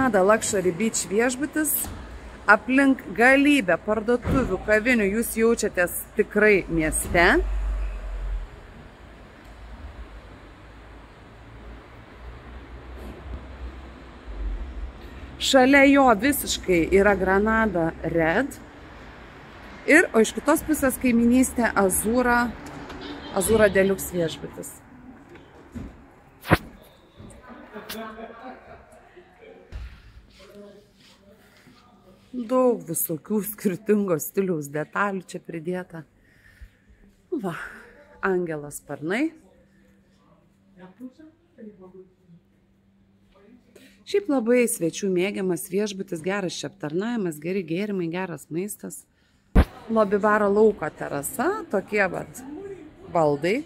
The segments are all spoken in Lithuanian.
Granada Luxury Beach viešbutis, aplink galybę parduotuvių, kavinių, jūs jaučiatės tikrai mieste. Šalia jo visiškai yra Granada Red. Ir, o iš kitos pusės kaiminystė Azura Deluxe viešbutis. Daug visokių skirtingos stiliaus detalių čia pridėta. Va, angelas sparnai. Šiaip labai svečių mėgiamas viešbutis, geras čia aptarnavimas, geri gėrimai, geras maistas. Lobby baro lauko terasa, tokie vat baldai.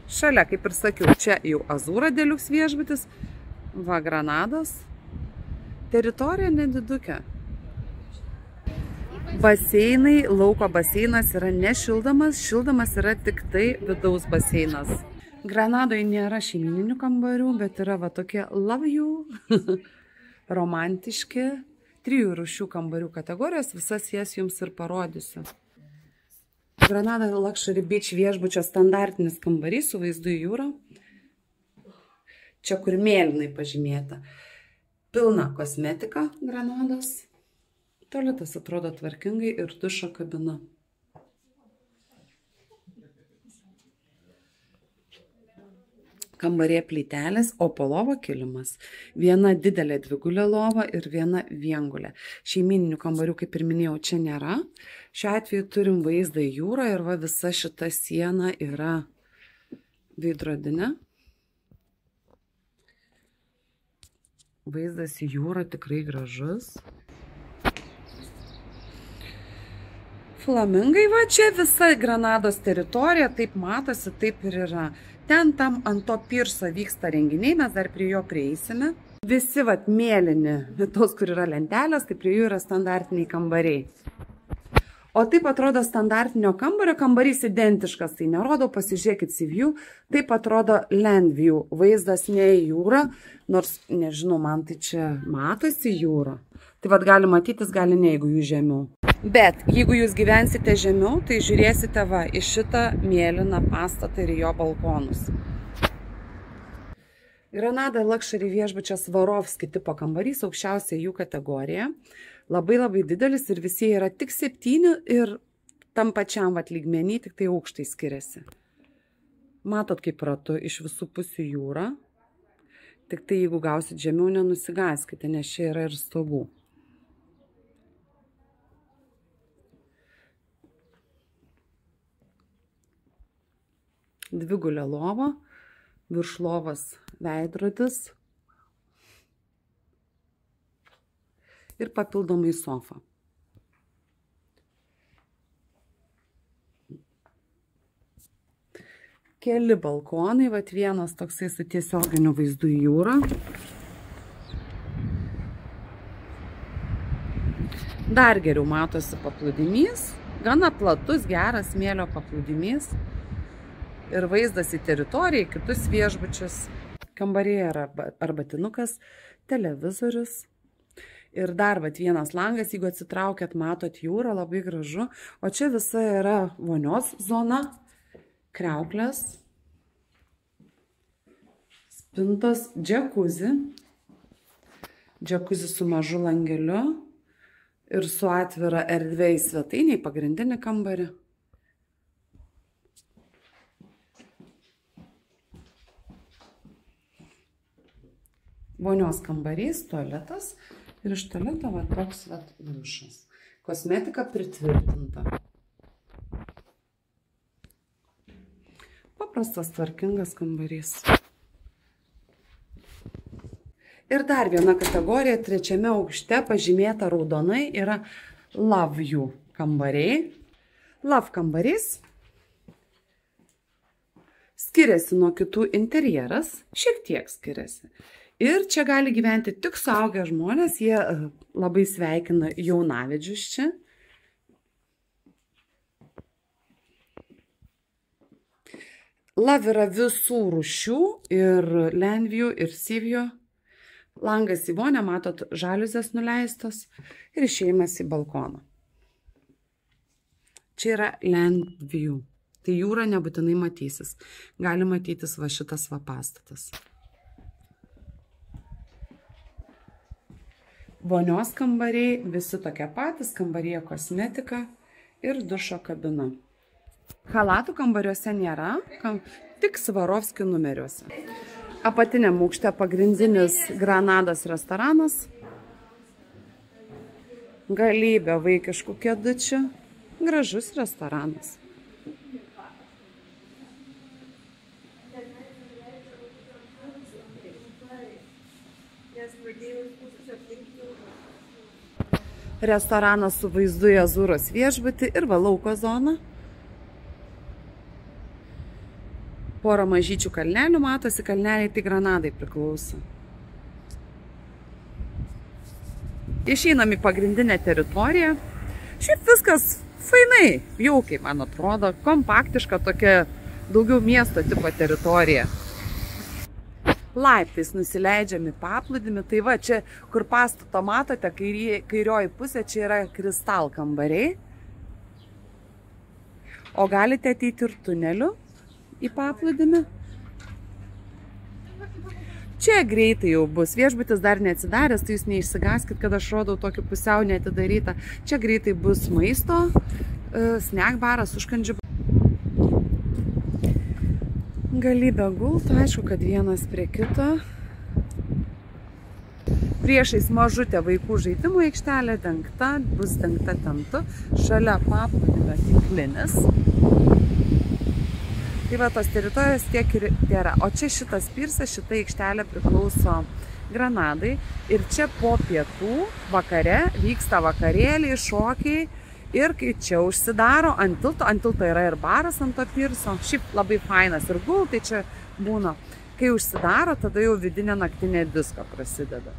Šalia, kaip ir sakiau, čia jau Azura Deluxe viešbutis, va Granados. Teritorija nedidukė. Baseinai, lauko baseinas yra nešildomas, šildomas yra tik tai vidaus baseinas. Granadoje nėra šeimininių kambarių, bet yra va tokie love you. Romantiški, 3 rūšių kambarių kategorijos, visas jas jums ir parodysiu. Granada Luxury Beach viešbučio standartinis kambarys su vaizdu į jūrą. Čia kur mėlynai pažymėta. Pilna kosmetika Granados. Tualetas atrodo tvarkingai ir dušo kabina. Kambarė plytelės, o po lova kilimas. Viena didelė dvigulė lova ir viena viengulė. Šeimininių kambarių, kaip ir minėjau, čia nėra. Šiuo atveju turim vaizdą į jūrą ir va visa šita siena yra veidrodinė. Vaizdas į jūrą tikrai gražus. Flamingai, va čia visa Granados teritorija, taip matosi, taip ir yra. Ten tam ant to pirso vyksta renginiai, mes dar prie jo prieisime. Visi vat mėlyni, tos, kur yra lentelės, tai prie jų yra standartiniai kambariai. O taip atrodo standartinio kambario, kambarys identiškas, tai nerodau, pasižiūrėkit Sea View, taip atrodo Land View, vaizdas ne į jūrą, nors, nežinau, man tai čia matosi jūra. Tai vat gali matytis, gali ne, jeigu jūs žemiau. Bet jeigu jūs gyvensite žemiau, tai žiūrėsite va į šitą mėlyną pastatą ir jo balkonus. Granada Luxury viešbučio Swarovski tipo kambarys, aukščiausia jų kategorija. Labai didelis ir visi yra tik 7 ir tam pačiam vat lygmenį, tik tai aukštai skiriasi. Matot, kaip ratu iš visų pusių jūra. Tik tai jeigu gausit žemiau, nenusigaskite, nes čia yra ir stogų. Dvigulė lova, virš lovos veidrodis ir papildomai sofa. Keli balkonai, vat vienas toksai su tiesioginiu vaizdu į jūrą. Dar geriau matosi paplūdimys, gana platus, geras smėlio paplūdimys. Ir vaizdas į teritoriją, kitus viešbučius. Kambaryje yra arbatinukas, televizorius. Ir dar vat vienas langas, jeigu atsitraukiat, matot jūrą, labai gražu. O čia visa yra vonios zona, kriauklės, spintos, džakuzi. Džakuzi su mažu langeliu ir su atvira erdvė į svetainį, pagrindinį kambarį. Vonios kambarys, tualetas ir iš tualeto va toks va dušas. Kosmetika pritvirtinta. Paprastas, tvarkingas kambarys. Ir dar viena kategorija, 3 aukšte pažymėta raudonai, yra Love You kambariai. Love kambarys skiriasi nuo kitų interjeras, šiek tiek skiriasi. Ir čia gali gyventi tik suaugę žmonės, jie labai sveikina jaunavedžius čia. Love yra visų rūšių ir Landview ir Seaview. Langas į vonę, matot, žaliuzės nuleistos ir išėjimas į balkoną. Čia yra Landview. Tai jūra nebūtinai matysis. Gali matytis va šitas va pastatas. Vonios kambariai, visi tokie patys, kambaryje kosmetika ir dušo kabina. Chalatų kambariuose nėra, tik Svarovskių numeriuose. Apatiniam aukšte pagrindinis Granados restoranas. Galybė vaikiškų kėdučių. Gražus restoranas. Restoranas su vaizdu į Azūros viešbutį ir lauko zoną. Porą mažyčių kalnelių matosi, kalneliai tai Granadai priklauso. Išeinam į pagrindinę teritoriją. Šiaip viskas fainai, jaukiai, man atrodo, kompaktiška tokia daugiau miesto tipo teritorija. Laiptais nusileidžiami paplūdimi, tai va čia, kur pastato matote, kairioji pusė, čia yra kristal kambariai. O galite ateiti ir tuneliu į paplūdimį. Čia greitai jau bus. Viešbutis dar neatsidaręs, tai jūs neišsigaskit, kad aš rodau tokį pusiau neatidarytą. Čia greitai bus maisto, snack baras, užkandžių. Galybė gultų, aišku, kad vienas prie kito. Priešais mažutė vaikų žaidimų aikštelė dengta, bus dengta tentu. Šalia paplūdimio tinklinis. Tai va, tos teritorijos tiek ir yra. O čia šitas pirsas, šita aikštelė priklauso Granadai. Ir čia po pietų vakare vyksta vakarėliai, šokiai. Ir kai čia užsidaro ant tilto yra ir baras ant to pirso. Šiaip labai fainas ir gultai čia būna. Kai užsidaro, tada jau vidinė naktinė disko prasideda.